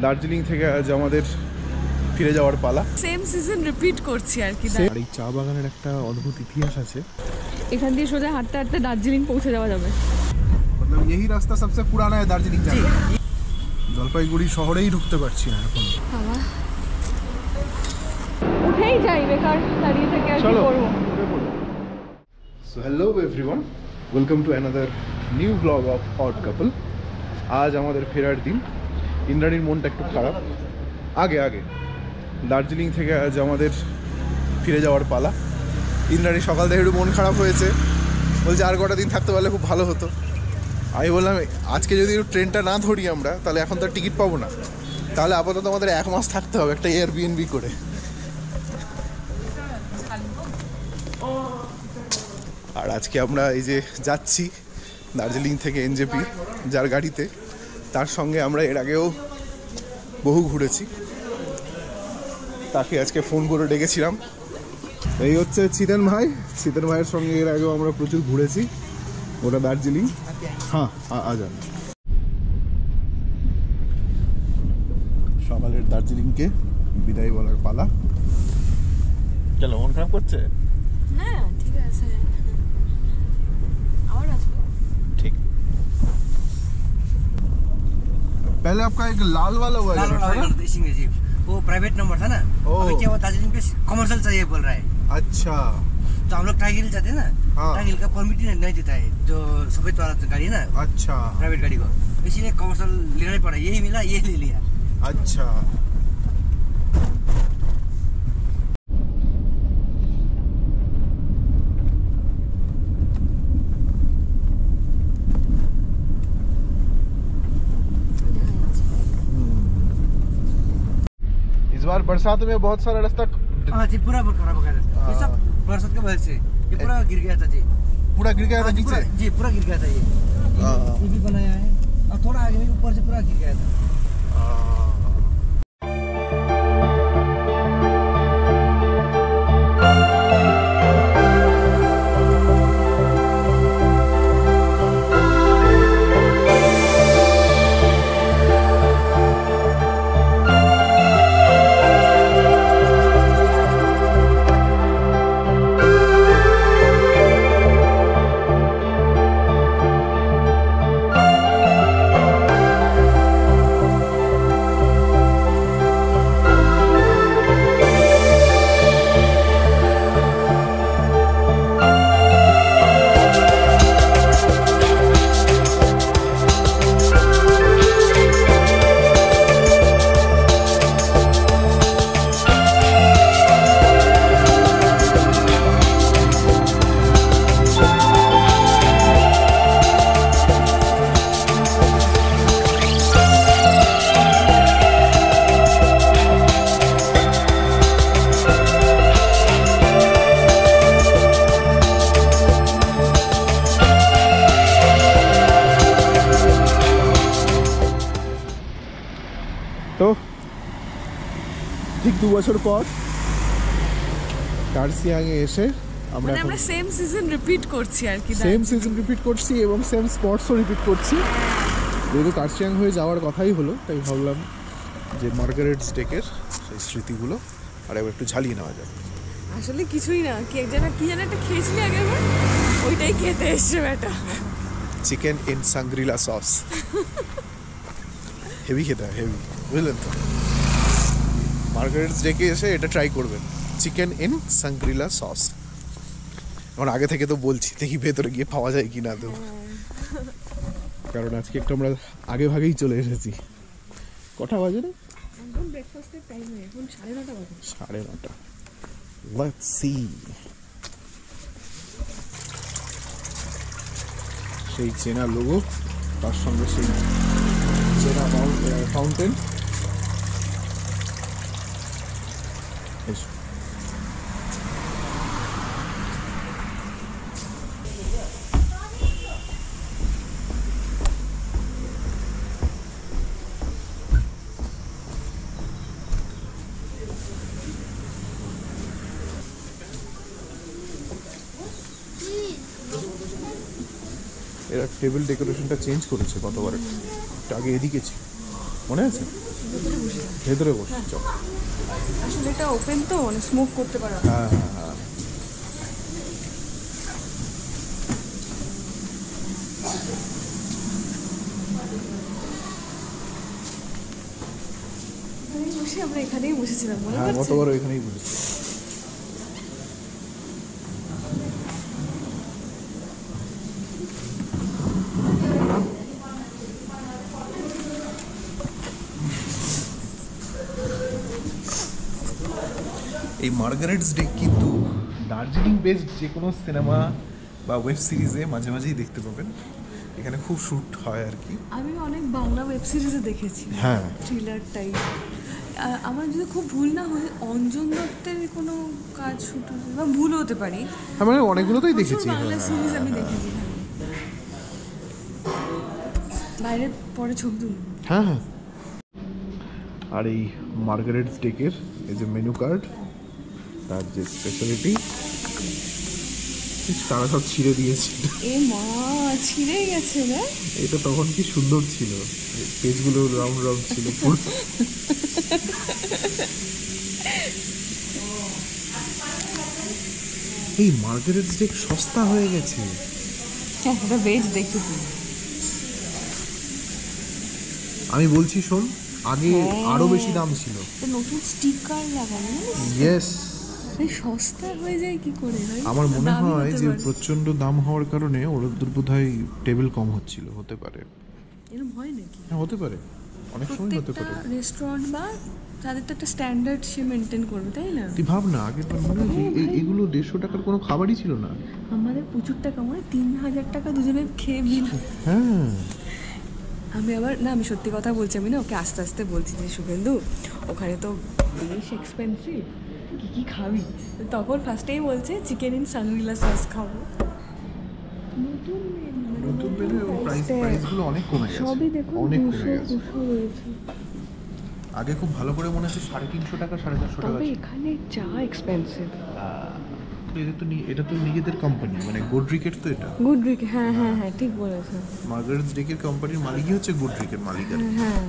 দার্জিলিং থেকে আজ আমাদের ফিরে যাওয়ার পালা। সেম সিজন রিপিট করছি আর কি। আর এই চা বাগানের একটা অদ্ভুত ইতিহাস আছে। এখান দিয়ে সোজা হাঁটতে হাঁটতে দার্জিলিং পৌঁছে যাওয়া যাবে। मतलब यही रास्ता सबसे पुराना है दार्जिलिंग जाने का। জলপাইগুড়ি শহরেই ঢুকতে পারছি না এখন। উঠেই যাই, বেকার দাঁড়িয়ে থেকে আর কি করব। So hello everyone, welcome to another new blog of odd couple. আজ আমাদের ফেরার দিন। ইন্দ্রাণীর মনটা একটু খারাপ। আগে দার্জিলিং থেকে আজ আমাদের ফিরে যাওয়ার পালা। ইন্দ্রাণী সকাল থেকে একটু মন খারাপ হয়েছে, বলছে আর কটা দিন থাকতে পারলে খুব ভালো হতো। আমি বললাম আজকে যদি ট্রেনটা না ধরি আমরা, তাহলে এখন তো টিকিট পাবো না, তাহলে আপাতত আমাদের 1 মাস থাকতে হবে একটা এয়ারবিএনবি করে। আর আজকে আমরা এই যে যাচ্ছি দার্জিলিং থেকে এনজেপি, যার গাড়িতে, তার সঙ্গে আমরা এর আগেও বহু ঘুরেছি। তাকে আজকে ফোন করে ডেকেছিলাম। এই হচ্ছে চিতেন ভাই। চিতেন ভাইয়ের সঙ্গে এর আগেও আমরা প্রচুর ঘুরেছি। ওটা দার্জিলিং। হ্যাঁ, আজান সকালের দার্জিলিংকে বিদায় বলার পালা। চলো, মন খারাপ করছে? হ্যাঁ ঠিক আছে, আবার আসবো। ठीक। पहले आपका एक लाल वाला हुआ जी, वो प्राइवेट नंबर था ना। अभी क्या हुआ, दार्जिलिंग पे कमर्शियल चाहिए बोल रहा है। अच्छा, तो हम लोग टाइगिल जाते हैं ना। हाँ। टाइगिल का परमिट नहीं देता है, जो सफेद वाला गाड़ी है ना। अच्छा, प्राइवेट गाड़ी को, इसीलिए कमर्शियल लेना ही पड़ा। यही मिला, ये ले लिया। अच्छा, इस बार बरसात में बहुत सारा रास्ता। हाँ जी, पूरा खराब हो गया था। ये सब बरसात की वजह से ये पूरा गिर गया था जी। पूरा गिर गया था नीचे जी, पूरा गिर गया था। ये भी बनाया है, और थोड़ा आगे में ऊपर से पूरा गिर गया था। তো ঠিক 2 বছর পর কার্সিয়াংয়ে এসে আমরা সেম সিজন রিপিট করছি আর কি। সেম সিজন রিপিট করছি এবং সেম স্পটসও রিপিট করছি। যেহেতু কার্সিয়াং হয়ে যাওয়ার কথাই হলো, তাই ভাবলাম যে মার্গারেটস ডেকের সেই স্মৃতিগুলো আর একটু ঝালিয়ে নেওয়া যাবে। আসলে কিছুই না, কি যেন একটা খেয়েছিলি আগে, ওইটাই খেতে এসছে বেটা। Chicken in Shangri-La sauce. Heavy খেতে হয়, হেভি, বুঝলেন তো? মার্গারেটস ডেকে এসে এটা ট্রাই করবেন, চিকেন ইন সাংগ্রিলা সস। এখন আগে থেকে তো বলছি, দেখি ভেতরে গিয়ে পাওয়া যায় কি না। তো কারণ আজকে একটু আমরা আগে ভাগেই চলে এসেছি। কটা বাজে রে? একদম ব্রেকফাস্টের টাইম, এখন 9:30 বাজে। 9:30। Let's see. সেই চেনা লোগো, তার সঙ্গে সেই চেনা ফাউন্টেন। এরা টেবিল ডেকোরেশনটা চেঞ্জ করেছে গতবার। আগে এদিকে ছিল, মনে আছে? ভেতরে বসে ভেতরে বসে চল। আসলে এটা ওপেন তো মানে স্মোক করতে পারা। হ্যাঁ হ্যাঁ হ্যাঁ বসে আমরা এখানেই বসেছিলাম মনে হ্যাঁ, পড়ছে? গতবার এখানেই বসেছি। এই মার্গারেটস ডেক কিন্তু দার্জিলিং বেসড যে কোনো সিনেমা বা ওয়েব সিরিজে মাঝে মাঝেই দেখতে পাবেন। এখানে খুব শ্যুট হয় আর কি। আমি অনেক বাংলা ওয়েব সিরিজে দেখেছি, হ্যাঁ থ্রিলার টাইপ। আমার যদি খুব ভুল না হয় অঞ্জন দত্তের কোনো কাজ শুট হতে বা ভুল হতে পারি, আমরা অনেকগুলোতেই দেখেছি। বাংলা সিরিজ আমি দেখেছি। বাইরে পরে ছবি তুলব। হ্যাঁ হ্যাঁ। আর এই মার্গারেটস ডেকের এই যে মেনু কার্ড, তার যে স্পেশালিটি, তারা সব ছিঁড়ে দিয়েছে। এ মা, ছিঁড়েই গেছে না? এটা তখন কি সুন্দর ছিল, পেজগুলো রাউন্ড রাউন্ড ছিল। এই মার্গারেটস ডেক সস্তা হয়ে গেছে। হ্যাঁ, এটা ভেজ দেখেছি। আমি বলছি শোন, আগে আরো বেশি দাম ছিল। নতুন স্টিকার লাগানো, ইয়েস। সস্তা হয়ে যায় কি করে ভাই? আমার মনে হয় যে প্রচন্ড দাম হওয়ার কারণে ওদের বোধহয় টেবিল কম হচ্ছিল, হতে পারে। এরকম হয় নাকি? হ্যাঁ হতে পারে, অনেক সময় হতে পারে। রেস্টুরেন্ট বা তাদের তো একটা স্ট্যান্ডার্ড সে মেনটেন করবে, তাই না? তুই ভাব না, আগের বার মনে হয় এগুলো 150 টাকার কোনো খাবারই ছিল না। আমাদের প্রচুর টাকা, মানে 3000 টাকা দুজনে খেয়ে বিল। হ্যাঁ আমি আবার না, আমি সত্যি কথা বলছি, আমি না ওকে আস্তে আস্তে বলছি যে শুভেন্দু ওখানে তো বেশ এক্সপেন্সিভ, কী খাবি? তখন ফার্স্টেই বলছে চিকেন ইন সানগ্রিলা সস খাবো। নতুন মেনু প্রাইসগুলো অনেক কমে গেছে, সবই দেখুন অনেক কমে গেছে। 200 রয়েছে। আগে খুব ভালো করে মনে আছে 350 টাকা 450 টাকা। তবে এখানে চা এক্সপেন্সিভ। এটা তো নিজেদের কোম্পানি, মানে গোড্রিকের তো এটা। গুডরিক, হ্যাঁ হ্যাঁ হ্যাঁ, ঠিক বলেছেন। মার্গারেটস ডেকের কোম্পানির মালিকই হচ্ছে গোড্রিকের মালিক। আর হ্যাঁ,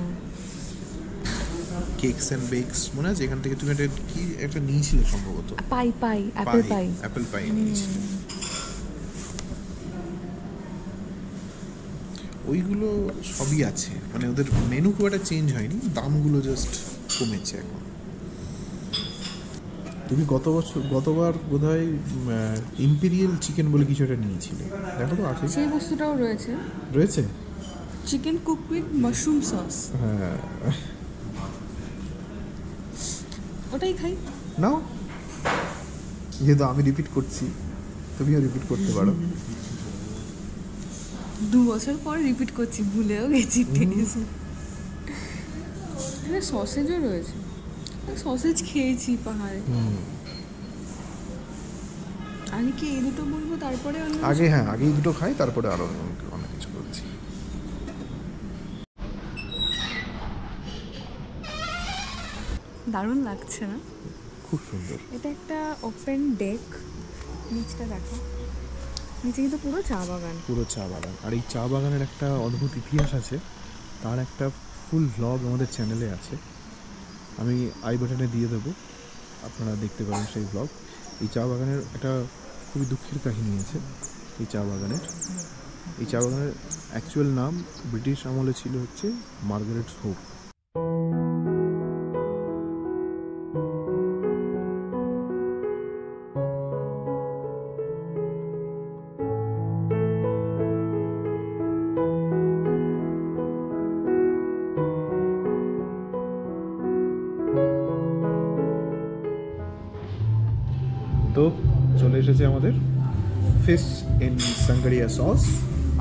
কেকস এন্ড বেকস মনে আছে, এখান থেকে তুমি একটা নিয়েছিলে সম্ভবত। অ্যাপেল পাই নিয়েছিলে। ওইগুলো সবই আছে, মানে ওদের মেনু খুব একটা চেঞ্জ হয়নি, দামগুলো জাস্ট কমেছে এখন। তুমি গতবার বোধহয় ইম্পেরিয়াল চিকেন বলে কিছু একটা নিয়েছিলে, দেখো তো আছে। সেই বস্তুটাও রয়েছে chicken cook with mushroom sauce. হ্যাঁ, ওটাই খাই নাও। যেহেতু আমি রিপিট করছি, তুমিও রিপিট করতে পারো। 2 বছর পর রিপিট করছি, ভুলেও গেছি। এখানে সসেজও রয়েছে, সসেজ খেয়েছি পাহাড়ে। আগে কি এই দুটো বলবো তারপরে আগে? হ্যাঁ, আগে এই দুটো খাই, তারপরে আরো অনেক কিছু করছি। দারুণ লাগছে না? খুব সুন্দর। এটা একটা ওপেন ডেক, নিচটা দেখো, নিচে কিন্তু পুরো চা বাগান। আর এই চা বাগানের একটা অদ্ভুত ইতিহাস আছে, তার একটা ফুল ভ্লগ আমাদের চ্যানেলে আছে, আমি আই বাটনে দিয়ে দেবো, আপনারা দেখতে পারেন সেই ভ্লগ। এই চা বাগানের একটা খুবই দুঃখের কাহিনী আছে। এই চা বাগানের অ্যাকচুয়াল নাম ব্রিটিশ আমলে ছিল হচ্ছে মার্গারেটস হোপ। তো চলে এসেছে আমাদের ফিশ ইন সাঙ্গারিয়া সস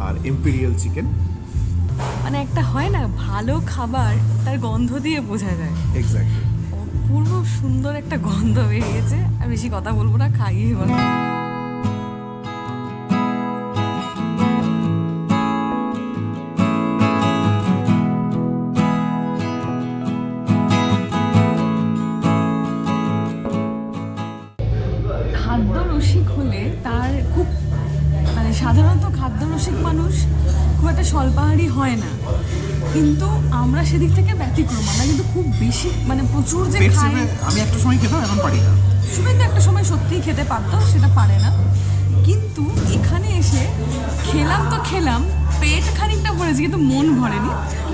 আর ইম্পেরিয়াল চিকেন। মানে একটা হয় না, ভালো খাবার তার গন্ধ দিয়ে বোঝা যায়। এক্স্যাক্টলি, অপূর্ব সুন্দর একটা গন্ধ বেরিয়েছে। আর বেশি কথা বলবো না, খাইয়ে বলো। খাদ্য রসিক হলে তার খুব, মানে সাধারণত খাদ্য রসিক মানুষ খুব একটা স্বল্পাহারী হয় না। কিন্তু আমরা সেদিক থেকে ব্যতিক্রম, আমরা কিন্তু খুব বেশি মানে প্রচুর যে খাই। আমি একটা সময় খেতাম, এখন পারি না। শুভেন্দু একটা সময় সত্যিই খেতে পারতো, সেটা পারে না। কিন্তু এখানে এসে খেলাম, পেট খানিকটা ভরেছে কিন্তু মন ভরেনি।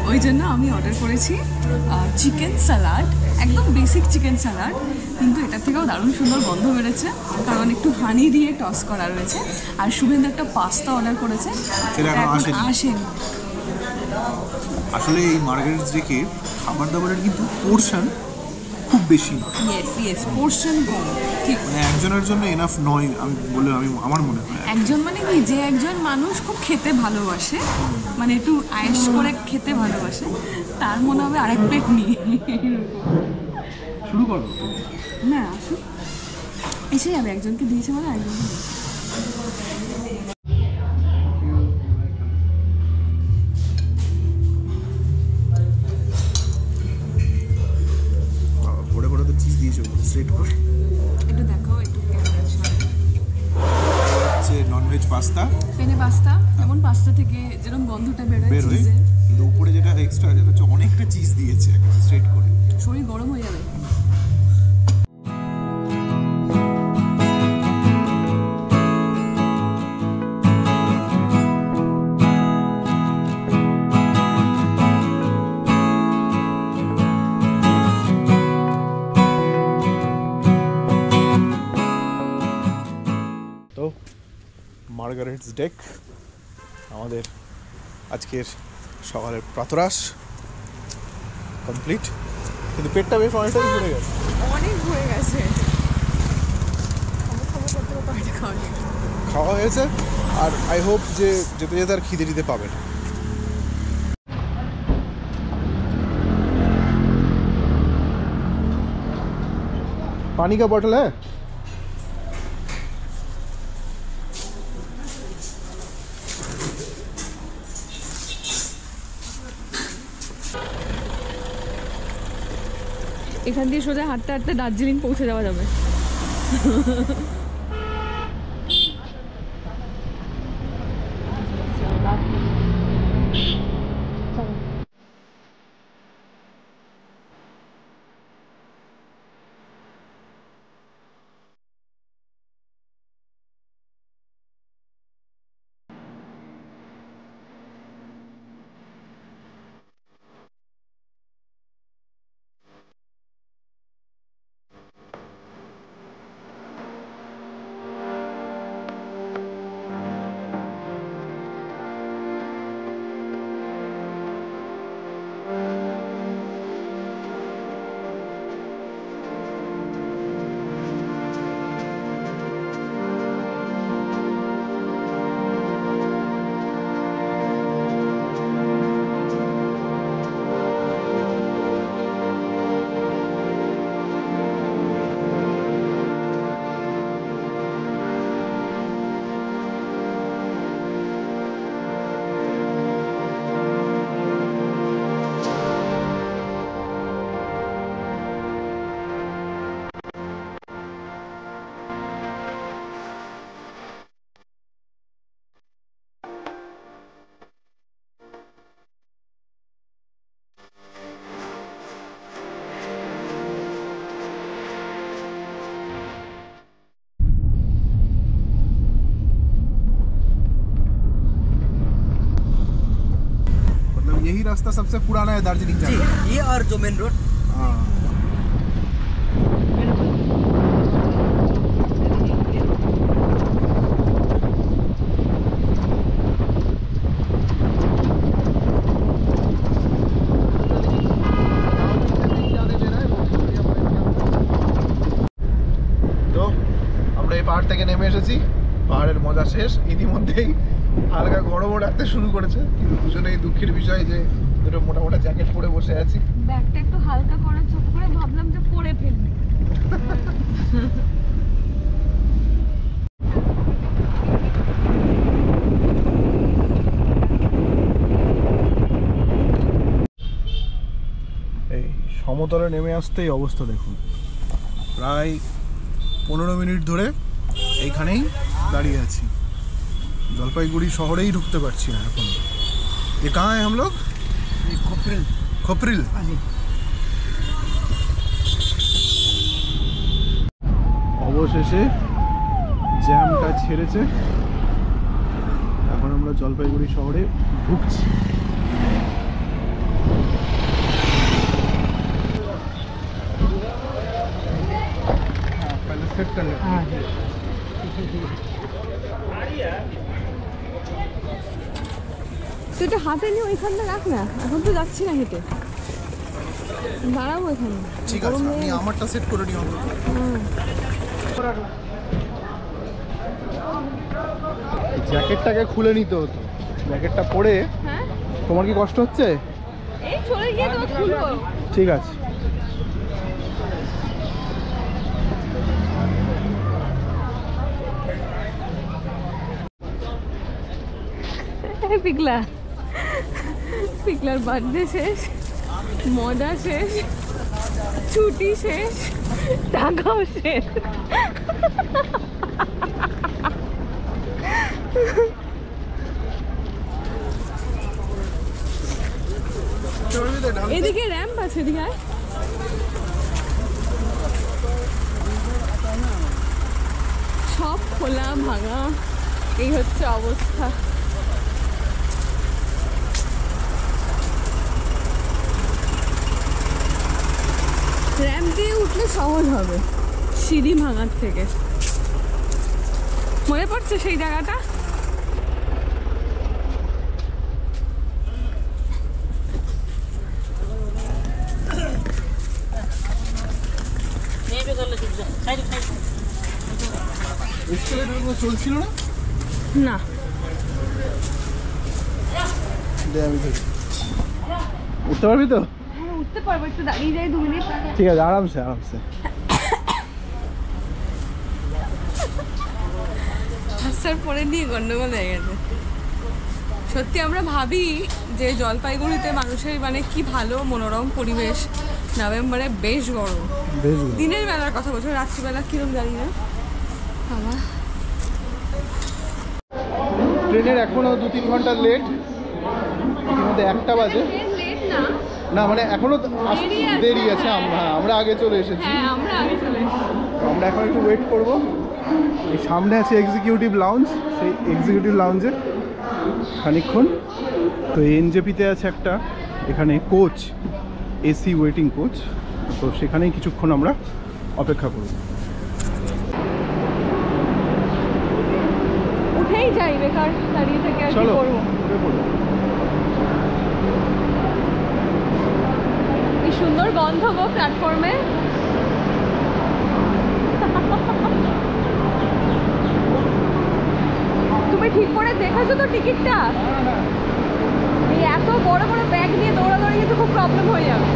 ওই জন্য আমি অর্ডার করেছি চিকেন স্যালাড, একদম বেসিক চিকেন স্যালাড, কিন্তু এটার থেকেও দারুণ সুন্দর গন্ধ বেরোচ্ছে, কারণ একটু হানি দিয়ে টস করা রয়েছে। আর শুভেন্দু একটা পাস্তা অর্ডার করেছে, সেটা এখন আসেনি। আসলে এই মার্গারেটস ডেকে খাবার দাবারের কিন্তু পোর্শন খুব বেশি নয়। ইয়েস পোর্শন কম, ঠিক। মানে একজনের জন্য এনাফ নয় আমার মনে হয়। একজন মানে কি, যে একজন মানুষ খুব খেতে ভালোবাসে, মানে একটু আয়েশ করে খেতে ভালোবাসে, তার মনে হবে আরেক প্লেট নিয়ে শুরু করো না, আসুন এসে যাবে। একজনকে দিয়েছে মানে একজনকে সেট করে একটু দেখাও, একটু হচ্ছে ননভেজ পাস্তা, পেনে পাস্তা, যেমন পাস্তা থেকে যেরকম গন্ধটা বেরোয়, কিন্তু উপরে যেটা এক্সট্রা, যেটা হচ্ছে অনেকটা চিজ দিয়েছে একদম স্ট্রেট করে, শরীর গরম হয়ে যাবে। মার্গারেটস ডেক আমাদের আজকের সকালের প্রাতরাশ কমপ্লিট, কিন্তু পেটটা বেশ অনেকটাই ভরে গেছে, অনেক ভরে গেছে। খাওয়া হয়েছে, আর আই হোপ যে যেতে যেতে আর খিদে টিদে পাবে না। पानी का बॉटल है? এখান দিয়ে সোজা হাঁটতে হাঁটতে দার্জিলিং পৌঁছে যাওয়া যাবে। यही रास्ता सबसे पुराना है दार्जिलिंग जाने का। ये और जो मेन रोड। हाँ। তো আমরা এই পাহাড় থেকে নেমে এসেছি, পাহাড়ের মজা শেষ। ইতিমধ্যেই হালকা গরমও রাখতে শুরু করেছে, কিন্তু দুজনেই দুঃখের বিষয় যে দুটো মোটা মোটা জ্যাকেট পরে বসে আছি। ব্যাগটা একটু হালকা করে চোখ করে ভাবলাম যে পরে ফেলবি। এই সমতলে নেমে আসতেই অবস্থা দেখুন, প্রায় 15 মিনিট ধরে এইখানেই দাঁড়িয়ে আছি। জলপাইগুড়ি শহরেই ঢুকতে পারছি না এখন। ये कहाँ है हम लोग? খোপরিল। অবশেষে জ্যামটা ছেড়েছে, এখন আমরা জলপাইগুড়ি শহরে ঢুকছি। তুই তো হাতে নিয়ে ওইখানটা রাখ না, এখন তো যাচ্ছি না হেঁটে, দাঁড়াবো এখানে। ঠিক আছে, আমি আমারটা সেট করে নিও। জ্যাকেটটাকে খুলে নিতে হতো, জ্যাকেটটা পরে। হ্যাঁ, তোমার কি কষ্ট হচ্ছে? এই চলে গিয়ে তো খুলবো। ঠিক আছে। পিকলা, পিকলার বার্থডে শেষ, মজা শেষ, ছুটি শেষ, টাকাও শেষ। এদিকে র্যাম্প আছে, এদিকে আয়। সব খোলা ভাঙা, এই হচ্ছে অবস্থা। র্যাম্প দিয়ে উঠলে সহজ হবে সিঁড়ি ভাঙার থেকে। মনে পড়ছে সেই জায়গাটা? চলছিল না? না, উঠতে পারবি তো? হ্যাঁ উঠতে পারবো, একটু দাঁড়িয়ে যাই 2 মিনিট। ঠিক আছে, আরামসে আরামসে। হাসার পরে নিয়ে গন্ডগোল হয়ে গেছে। সত্যি আমরা ভাবি যে জলপাইগুড়িতে মানুষের মানে কি ভালো মনোরম পরিবেশ, নভেম্বরে বেশ গরম, দিনের বেলার কথা বলছো, রাত্রিবেলা কিরম জানি না। বাবা, ট্রেনের এখনো 2-3 ঘন্টা লেট, ইতিমধ্যে 1টা বাজে। লেট না, না মানে এখনো দেরি আছে, আমরা আগে চলে এসেছি। হ্যাঁ আমরা আগে চলে এসেছি। আমরা এখন একটু ওয়েট করব। এই সামনে আছে এক্সিকিউটিভ লাউঞ্জ, সেই এক্সিকিউটিভ লাউঞ্জে খানিকক্ষণ। তো এনজেপিতে আছে একটা এখানে কোচ, এসি ওয়েটিং কোচ, তো সেখানেই কিছুক্ষণ আমরা অপেক্ষা করব। উঠেই যাই, বেকার দাঁড়িয়ে থেকে আর কি করবো। কি সুন্দর গন্ধ গো প্ল্যাটফর্মে। তুমি ঠিক করে দেখেছো তো টিকিটটা? এই এত বড় বড় ব্যাগ নিয়ে দৌড়াদৌড়ি কিন্তু খুব প্রবলেম হয়ে যাবে।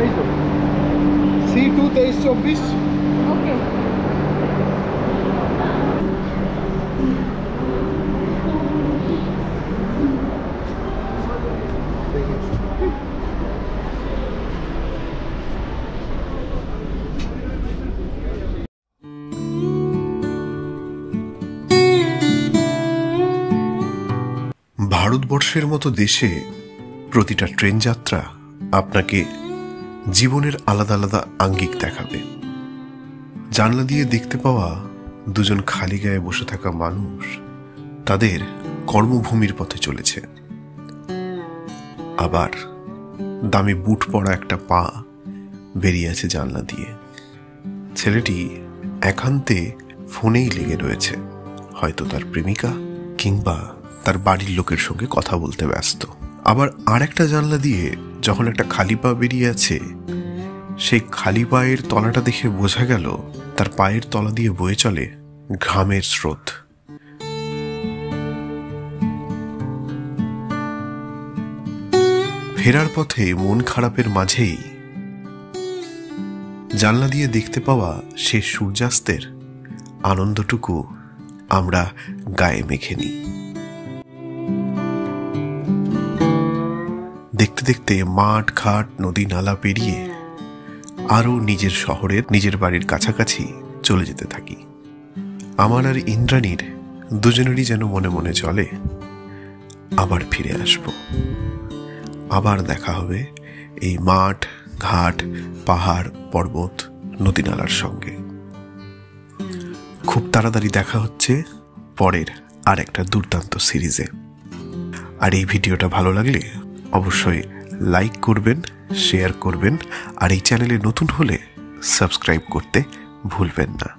এই তো C2 23-24। ওকে, ভারতবর্ষের মতো দেশে প্রতিটা ট্রেন যাত্রা আপনাকে জীবনের আলাদা আলাদা আঙ্গিক দেখাবে। জানলা দিয়ে দেখতে পাওয়া দুজন খালি গায়ে বসে থাকা মানুষ তাদের কর্মভূমির পথে চলেছে, আবার দামি বুট পরা একটা পা বেরিয়ে আছে জানলা দিয়ে। ছেলেটি একান্তে ফোনেই লেগে রয়েছে, হয়তো তার প্রেমিকা কিংবা তার বাড়ির লোকের সঙ্গে কথা বলতে ব্যস্ত। আবার আর একটা জানলা দিয়ে যখন একটা খালি পা বেরিয়ে আছে, সেই খালি পায়ের তলাটা দেখে বোঝা গেল তার পায়ের তলা দিয়ে বয়ে চলে ঘামের স্রোত। ফেরার পথে মন খারাপের মাঝেই জানলা দিয়ে দেখতে পাওয়া শেষ সূর্যাস্তের আনন্দটুকু আমরা গায়ে মেখে নিই। দেখতে দেখতে মাঠ ঘাট নদী নালা পেরিয়ে আরো নিজের শহরের নিজের বাড়ির কাছাকাছি চলে যেতে থাকি। আমার আর ইন্দ্রাণীর দুজনেরই যেন মনে মনে চলে আবার ফিরে আসব, আবার দেখা হবে এই মাঠ, ঘাট, পাহাড়, পর্বত, নদী নালার সঙ্গে। খুব তাড়াতাড়ি দেখা হচ্ছে পরের আর একটা দুর্দান্ত সিরিজে। আর এই ভিডিওটা ভালো লাগলে অবশ্যই লাইক করবেন, শেয়ার করবেন, আর এই চ্যানেলে নতুন হলে সাবস্ক্রাইব করতে ভুলবেন না।